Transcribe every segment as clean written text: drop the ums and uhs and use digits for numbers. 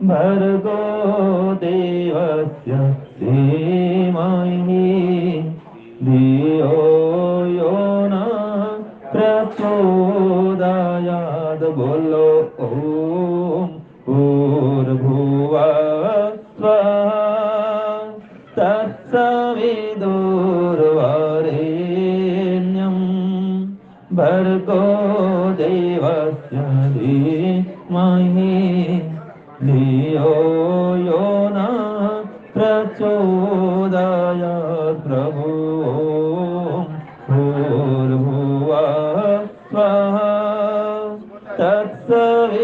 भर्गो देवस्य धीमहि धियो यो न प्रचोदयात्। बोलो ओम भूर्भुवः स्वः तत्सवितुर्वरेण्यं भर्गो देवस्य धीमहि धियो यो न प्रचोदयात्। प्रभु भूर्भुवः स्वः तत्सवितुर्वरेण्यं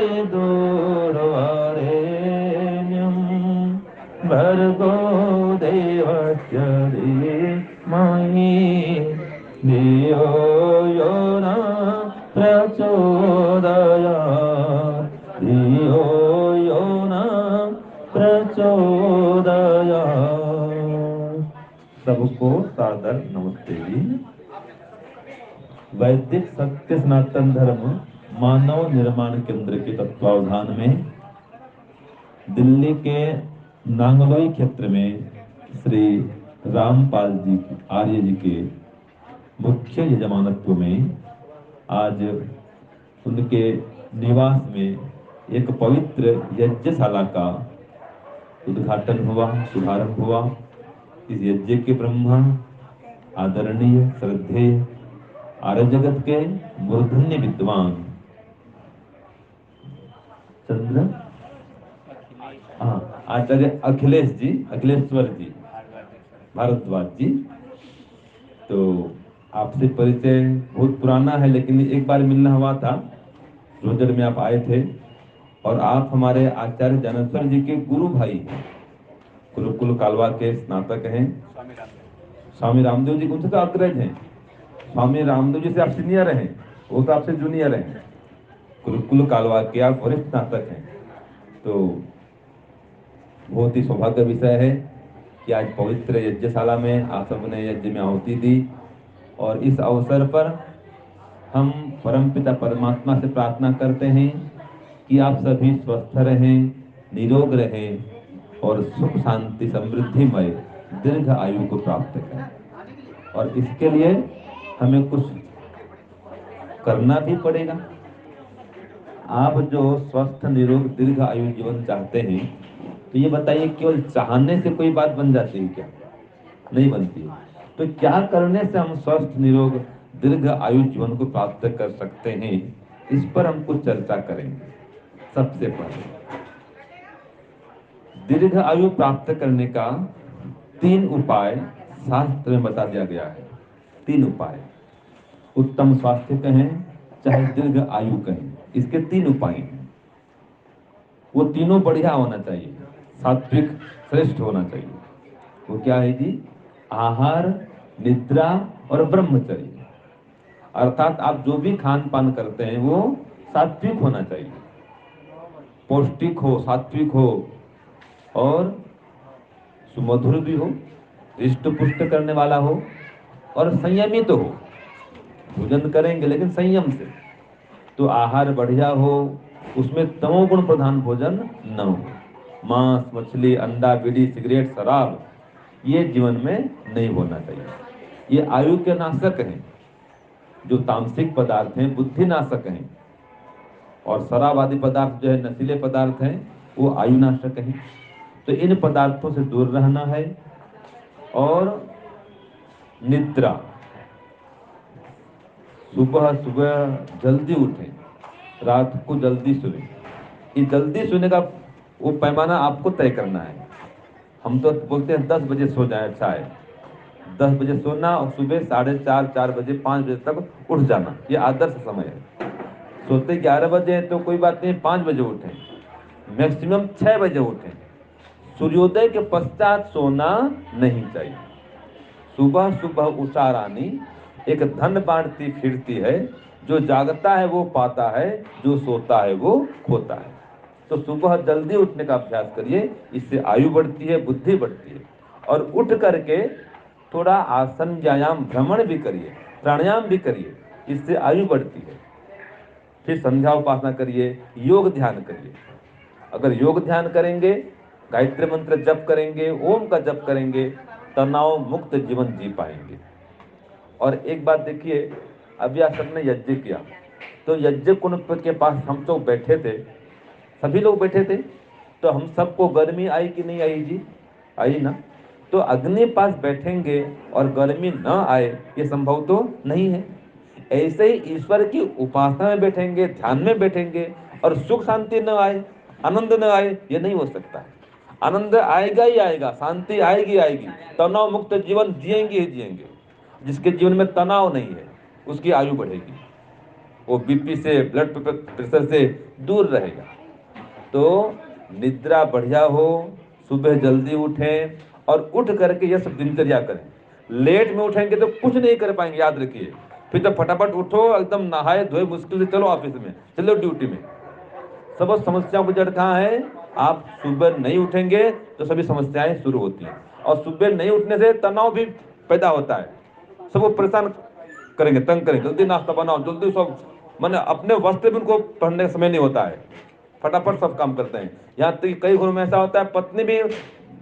भर्गो देवस्य धीमहि धियो यो न प्रचोदयात्। धियो यो न प्रचोदयात्। सबको सादर नमस्ते जी। वैदिक सत्य सनातन धर्म मानव निर्माण केंद्र के तत्वावधान में दिल्ली के नांगलोई क्षेत्र में श्री रामपाल जी आर्य जी के मुख्य यजमानत्व में आज उनके निवास में एक पवित्र यज्ञशाला का उद्घाटन हुआ, शुभारंभ हुआ। इस यज्ञ के ब्रह्मा आदरणीय श्रद्धेय आर्य जगत के मूर्धन्य विद्वान चंद्र आचार्य अखिलेश जी, अखिलेश्वर जी भारद्वाज जी। तो आपसे परिचय बहुत पुराना है, लेकिन एक बार मिलना हुआ था, रोजर में आप आए थे और आप हमारे आचार्य ज्ञानेश्वर जी के गुरु भाई हैं, गुरुकुल कालवा के स्नातक हैं। स्वामी रामदेव जी उनसे तो अग्रज हैं। स्वामी रामदेव जी से आप सीनियर हैं, वो तो आपसे जूनियर हैं। गुरुकुल कालवा के आप वरिष्ठ स्नातक हैं। तो बहुत ही सौभाग्य विषय है कि आज पवित्र यज्ञशाला में आप सबने यज्ञ में आहुति दी और इस अवसर पर हम परमपिता परमात्मा से प्रार्थना करते हैं कि आप सभी स्वस्थ रहें, निरोग रहें और सुख शांति समृद्धिमय दीर्घ आयु को प्राप्त करें। और इसके लिए हमें कुछ करना भी पड़ेगा। आप जो स्वस्थ निरोग दीर्घ आयु जीवन चाहते हैं, तो ये बताइए केवल चाहने से कोई बात बन जाती है क्या? नहीं बनती है। तो क्या करने से हम स्वस्थ निरोग दीर्घ आयु जीवन को प्राप्त कर सकते हैं, इस पर हम कुछ चर्चा करेंगे। सबसे पहले दीर्घ आयु प्राप्त करने का 3 उपाय शास्त्र में बता दिया गया है। 3 उपाय, उत्तम स्वास्थ्य कहें चाहे दीर्घ आयु कहें, इसके 3 उपाय हैं। वो तीनों बढ़िया होना चाहिए, सात्विक श्रेष्ठ होना चाहिए। वो क्या है जी? आहार, निद्रा और ब्रह्मचर्य। अर्थात आप जो भी खान पान करते हैं वो सात्विक होना चाहिए, पौष्टिक हो, सात्विक हो और सुमधुर भी हो, हृष्ट पुष्ट करने वाला हो और संयमित तो हो। भोजन करेंगे लेकिन संयम से। तो आहार बढ़िया हो, उसमें तमोगुण प्रधान भोजन न हो। मांस, मछली, अंडा, बीड़ी, सिगरेट, शराब ये जीवन में नहीं होना चाहिए। ये आयु के नाशक हैं। जो तामसिक पदार्थ हैं बुद्धि नाशक हैं, और शराब आदि पदार्थ जो है नशीले पदार्थ हैं वो आयु नाशक हैं। तो इन पदार्थों से दूर रहना है। और निद्रा, सुबह सुबह जल्दी उठें, रात को जल्दी सोएं। ये जल्दी सोने का वो पैमाना आपको तय करना है। हम तो बोलते हैं 10 बजे सो जाए, अच्छा है, 10 बजे सोना और सुबह 4:30 4 बजे 5 बजे तक उठ जाना, ये आदर्श समय है। सोते 11 बजे हैं तो कोई बात नहीं, 5 बजे उठें, मैक्सिमम 6 बजे उठें। सूर्योदय के पश्चात सोना नहीं चाहिए। सुबह सुबह उषा रानी एक धन बांटती फिरती है, जो जागता है वो पाता है, जो सोता है वो खोता है। तो सुबह जल्दी उठने का अभ्यास करिए, इससे आयु बढ़ती है, बुद्धि बढ़ती है। और उठ करके थोड़ा आसन व्यायाम भ्रमण भी करिए, प्राणायाम भी करिए, इससे आयु बढ़ती है। फिर संध्या उपासना करिए, योग ध्यान करिए। अगर योग ध्यान करेंगे, गायत्री मंत्र जप करेंगे, ओम का जप करेंगे, तनाव मुक्त जीवन जी पाएंगे। और एक बात देखिए, अभी आज सबने यज्ञ किया, तो यज्ञ कुंड के पास हम तो बैठे थे, सभी लोग बैठे थे, तो हम सबको गर्मी आई कि नहीं आई जी? आई ना। तो अग्नि पास बैठेंगे और गर्मी न आए, ये संभव तो नहीं है। ऐसे ही ईश्वर की उपासना में बैठेंगे, ध्यान में बैठेंगे और सुख शांति न आए, आनंद न आए, ये नहीं हो सकता है। आनंद आएगा ही आएगा, शांति आएगी आएगी, तनाव मुक्त जीवन जिएंगे ही जिएंगे। जिसके जीवन में तनाव नहीं है, उसकी आयु बढ़ेगी, वो बीपी से, ब्लड प्रेशर से दूर रहेगा। तो निद्रा बढ़िया हो, सुबह जल्दी उठें और उठ करके यह सब दिनचर्या करें। लेट में उठेंगे तो कुछ नहीं कर पाएंगे, याद रखिए। फिर तो फटाफट उठो, एकदम नहाए धोए मुश्किल से चलो ऑफिस में, चलो ड्यूटी में। सब समस्याओं की जड़ कहाँ है? आप सुबह नहीं उठेंगे तो सभी समस्याएं शुरू होती हैं, और सुबह नहीं उठने से तनाव भी पैदा होता है। सबको परेशान करेंगे, तंग करेंगे, जल्दी नाश्ता बनाओ, जल्दी सब, मैंने अपने वस्त्र भी उनको पहनने का समय नहीं होता है, फटाफट सब काम करते हैं। यहाँ तक कि कई घरों में ऐसा होता है, पत्नी भी,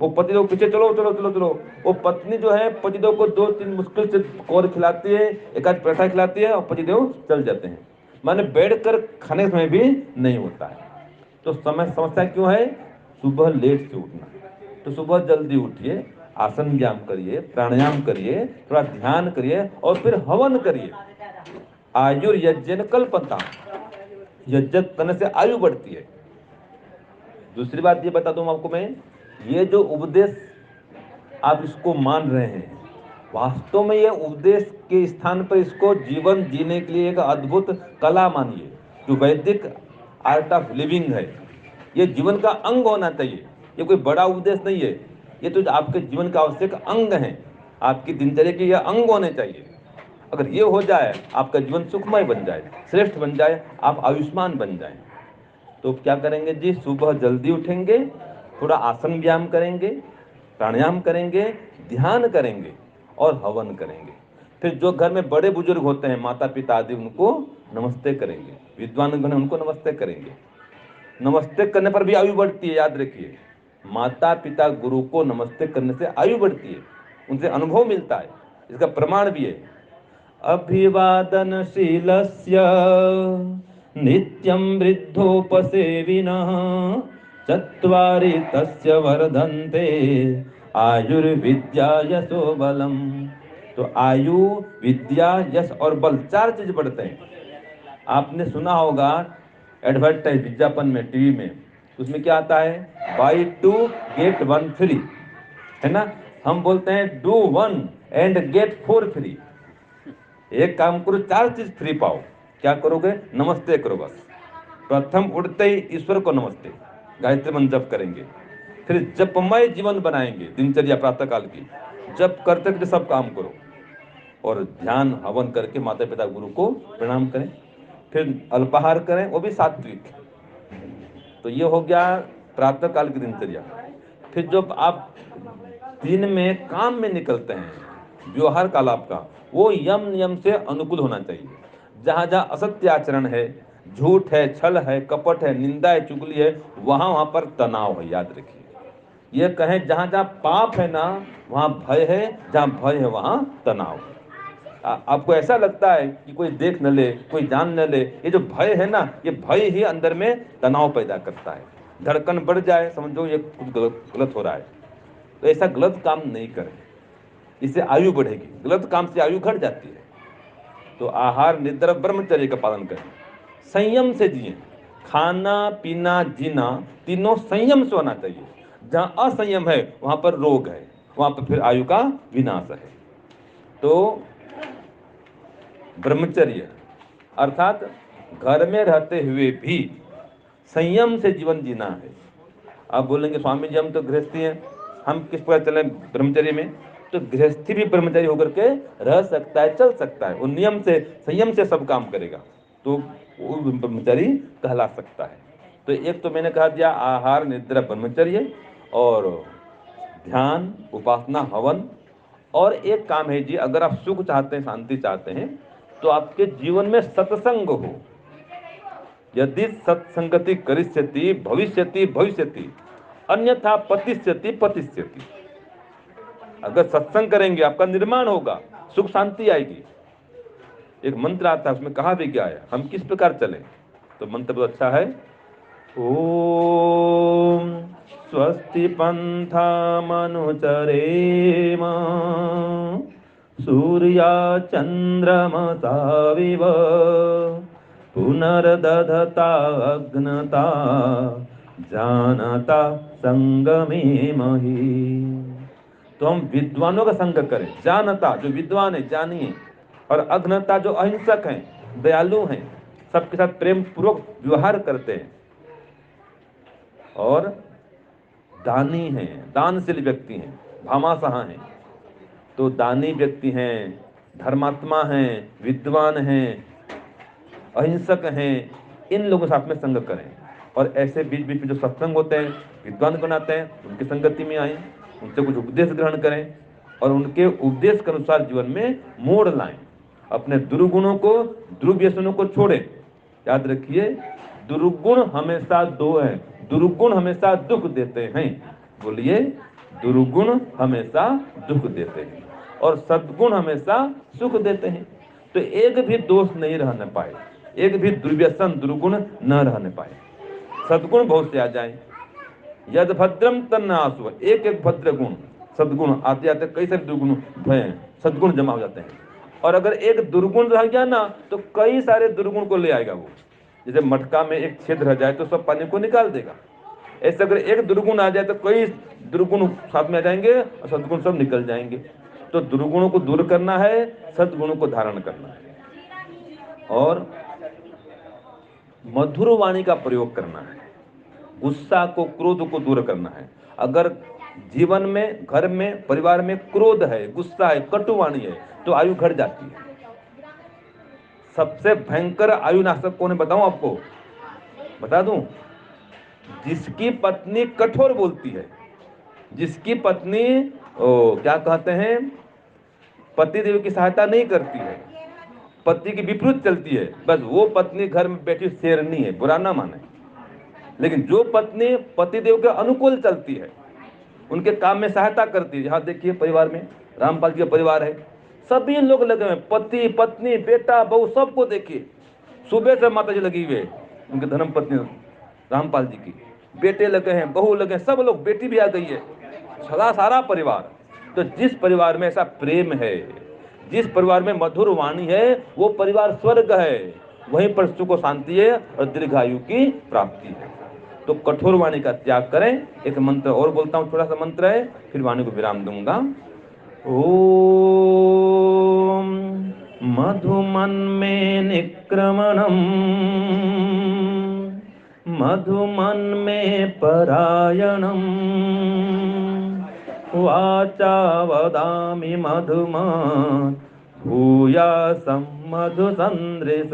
वो पति लोग पीछे चलो चलो चलो चलो, वो पत्नी जो है पतिदेव को 2-3 मुश्किल से कौर खिलाती है, एक आध पैसा खिलाती है और पतिदेव चल जाते हैं। माने बैठ कर खाने समय भी नहीं होता है। तो समस्या क्यों है? सुबह लेट से उठना। तो सुबह जल्दी उठिए, आसन व्यायाम करिए, प्राणायाम करिए, थोड़ा ध्यान करिए और फिर हवन करिए। आयुर्यज्ञ कल्पता, यज्ञ करने से आयु बढ़ती है। दूसरी बात ये बता दूं आपको मैं, ये जो उपदेश आप इसको मान रहे हैं, वास्तव में ये उपदेश के स्थान पर इसको जीवन जीने के लिए एक अद्भुत कला मानिए, जो वैदिक आर्ट ऑफ लिविंग है। ये जीवन का अंग होना चाहिए, ये कोई बड़ा उपदेश नहीं है, ये तो आपके जीवन का आवश्यक अंग है, आपकी दिनचर्या के ये अंग होने चाहिए। अगर ये हो जाए, आपका जीवन सुखमय बन जाए, श्रेष्ठ बन जाए, आप आयुष्मान बन जाए। तो क्या करेंगे जी? सुबह जल्दी उठेंगे, थोड़ा आसन व्यायाम करेंगे, प्राणायाम करेंगे, ध्यान करेंगे और हवन करेंगे। फिर जो घर में बड़े बुजुर्ग होते हैं, माता पिता आदि, उनको नमस्ते करेंगे। विद्वान गण उनको नमस्ते करेंगे। नमस्ते करने पर भी आयु बढ़ती है, याद रखिए। माता पिता गुरु को नमस्ते करने से आयु बढ़ती है, उनसे अनुभव मिलता है, इसका प्रमाण भी है। अभिवादनशीलस्य नित्यं वृद्धोपसेविनः चत्वारि तस्य वर्धन्ते आयुर्विद्या यशो बलम। तो आयु, विद्या, यश और बल, 4 चीज बढ़ते हैं। आपने सुना होगा एडवर्टाइज, विज्ञापन में, टीवी में, उसमें क्या आता है? बाई 2 गेट 1 फ्री, है ना? हम बोलते हैं डू 1 एंड गेट 4 फ्री। एक काम करो, 4 चीज फ्री पाओ। क्या करोगे? नमस्ते करो बस। प्रथम उठते ही ईश्वर को नमस्ते, गायत्री मंत्र जप करेंगे। फिर जपमय जीवन बनाएंगे, दिनचर्या प्रातः काल की, जप करते करते सब काम करो और ध्यान हवन करके माता पिता गुरु को प्रणाम करें। फिर अल्पाहार करें, वो भी सात्विक। तो ये हो गया प्रातः काल की दिनचर्या। फिर जब आप दिन में काम में निकलते हैं, व्यवहार काल आपका वो यम नियम से अनुकूल होना चाहिए। जहां जहां असत्य आचरण है, झूठ है, छल है, कपट है, निंदा है, चुगली है, वहां पर तनाव है, याद रखिए। ये कहें जहां जहां पाप है ना, वहां भय है, जहां भय है वहां तनाव है। आपको ऐसा लगता है कि कोई देख न ले, कोई जान न ले, ये जो भय है ना, ये भय ही अंदर में तनाव पैदा करता है। धड़कन बढ़ जाए, समझो ये कुछ गलत हो रहा है। तो ऐसा गलत काम नहीं करें, इससे आयु बढ़ेगी, गलत काम से आयु घट जाती है। तो आहार, निद्रा, ब्रह्मचर्य का पालन करें, संयम से जिए। खाना पीना जीना तीनों संयम से होना चाहिए। जहां असंयम है वहां पर रोग है, वहां पर फिर आयु का विनाश है। तो ब्रह्मचर्य अर्थात घर में रहते हुए भी संयम से जीवन जीना है। आप बोलेंगे स्वामी जी हम तो गृहस्थी हैं, हम किस प्रकार चलें ब्रह्मचर्य में? तो गृहस्थी भी ब्रह्मचारी होकर के रह सकता है, चल सकता है, वो नियम से संयम से सब काम करेगा तो वो ब्रह्मचारी कहला सकता है। तो एक तो मैंने कहा दिया आहार निद्रा ब्रह्मचर्य, और ध्यान उपासना हवन। और एक काम है जी, अगर आप सुख चाहते हैं, शांति चाहते हैं, तो आपके जीवन में सत्संग हो। यदि सत्संगति करिष्यति भविष्यति भविष्यति अन्यथा पतिष्यति पतिष्यति। अगर सत्संग करेंगे आपका निर्माण होगा, सुख शांति आएगी। एक मंत्र आता है, उसमें कहा भी क्या है, हम किस प्रकार चलें? तो मंत्र बहुत अच्छा है, ओम स्वस्ति पंथामनुचरेम सूर्या चंद्रमसाविव पुनर्दधता अग्नता जानता संगमे मही। तो हम विद्वानों का संग करें, जानता जो विद्वान है जानिए, और अग्नता जो अहिंसक हैं, दयालु हैं, सबके साथ प्रेम पूर्वक व्यवहार करते हैं, और दानी हैं, दानशील व्यक्ति हैं, भामाशाह हैं। तो दानी व्यक्ति हैं, धर्मात्मा हैं, विद्वान हैं, अहिंसक हैं, इन लोगों के साथ में संग करें। और ऐसे बीच बीच में जो सत्संग होते हैं, विद्वान बनाते हैं, उनकी संगति में आए, उनसे कुछ उपदेश ग्रहण करें और उनके उपदेश के अनुसार जीवन में मोड़ लाएं। अपने दुर्गुणों को, दुर्व्यसनों को छोड़ें। याद रखिए, दुर्गुण हमेशा दो हैं, दुर्गुण हमेशा दुख देते हैं। बोलिए, दुर्गुण हमेशा दुख देते हैं और सद्गुण हमेशा सुख देते हैं। तो एक भी दोष नहीं रहने पाए, एक भी दुर्व्यसन दुर्गुण न रहने पाए, सद्गुण बहुत से आ जाए। यद भद्रम तन्नासु, एक एक भद्र गुण, सद्गुण आते आते कई सारे दुर्गुण सद्गुण जमा हो जाते हैं। और अगर एक दुर्गुण रह गया ना, तो कई सारे दुर्गुण को ले आएगा वो। जैसे मटका में एक छेद रह जाए तो सब पानी को निकाल देगा, ऐसे अगर एक दुर्गुण आ जाए तो कई दुर्गुण साथ में आ जाएंगे और सद्गुण सब निकल जाएंगे। तो दुर्गुणों को दूर करना है, सद्गुणों को धारण करना है, और मधुर वाणी का प्रयोग करना है, गुस्सा को, क्रोध को दूर करना है। अगर जीवन में, घर में, परिवार में क्रोध है, गुस्सा है, कटुवाणी है, तो आयु घट जाती है। सबसे भयंकर आयु नाशक कौन है बताऊं आपको? बता दूं? जिसकी पत्नी कठोर बोलती है, जिसकी पत्नी क्या कहते हैं, पति देव की सहायता नहीं करती है, पति की विपरीत चलती है, बस वो पत्नी घर में बैठी शेरनी है, बुरा ना माने। लेकिन जो पत्नी पतिदेव के अनुकूल चलती है, उनके काम में सहायता करती है। यहाँ देखिए परिवार में, रामपाल जी का परिवार है, सभी लोग लगे हुए, पति पत्नी बेटा बहू सबको देखिए, सुबह से माता जी लगी हुई है, उनके धर्म पत्नी रामपाल जी की, बेटे लगे हैं, बहू लगे हैं, सब लोग, बेटी भी आ गई है, सारा परिवार। तो जिस परिवार में ऐसा प्रेम है, जिस परिवार में मधुर वाणी है, वो परिवार स्वर्ग है, वहीं पर सुख और शांति है और दीर्घायु की प्राप्ति है। तो कठोर वाणी का त्याग करें। एक मंत्र और बोलता हूं, थोड़ा सा मंत्र है, फिर वाणी को विराम दूंगा। ओम मधुमन में निक्रमणम मधुमन में परायणम वाचा वदामि मधुमन् भूयासं मधुसंदृश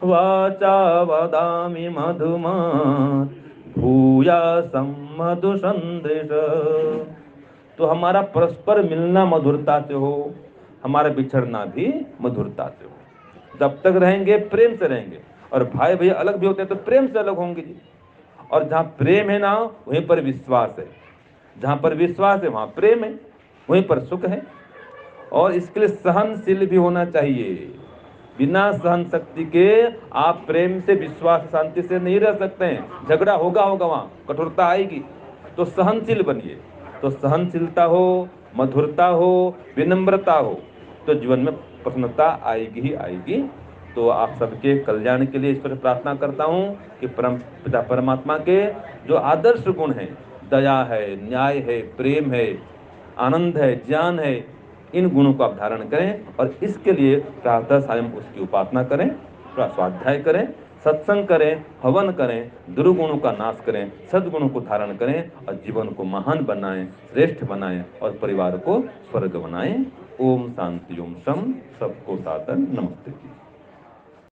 वाचा वदामि मधुमन् भूयासं मधुसंदृश। तो हमारा परस्पर मिलना मधुरता से हो, हमारा बिछड़ना भी मधुरता से हो। जब तक रहेंगे प्रेम से रहेंगे, और भाई भैया अलग भी होते हैं तो प्रेम से अलग होंगे जी। और जहाँ प्रेम है ना, वहीं पर विश्वास है, जहाँ पर विश्वास है वहाँ प्रेम है, वहीं पर सुख है। और इसके लिए सहनशील भी होना चाहिए। बिना सहन शक्ति के आप प्रेम से, विश्वास, शांति से नहीं रह सकते हैं। झगड़ा होगा वहाँ, कठोरता आएगी। तो सहनशील बनिए। तो सहनशीलता हो, मधुरता हो, विनम्रता हो, तो जीवन में प्रसन्नता आएगी ही आएगी। तो आप सबके कल्याण के लिए ईश्वर से प्रार्थना करता हूँ कि परम पिता परमात्मा के जो आदर्श गुण हैं, दया है, न्याय है, प्रेम है, आनंद है, ज्ञान है, इन गुणों को आप धारण करें और इसके लिए प्रातः सायं उसकी उपासना करें, थोड़ा स्वाध्याय करें, सत्संग करें, हवन करें, दुर्गुणों का नाश करें, सद्गुणों को धारण करें और जीवन को महान बनाएं, श्रेष्ठ बनाएं और परिवार को स्वर्ग बनाएं। ओम शांति ओम शम। सबको सादर नमस्ते।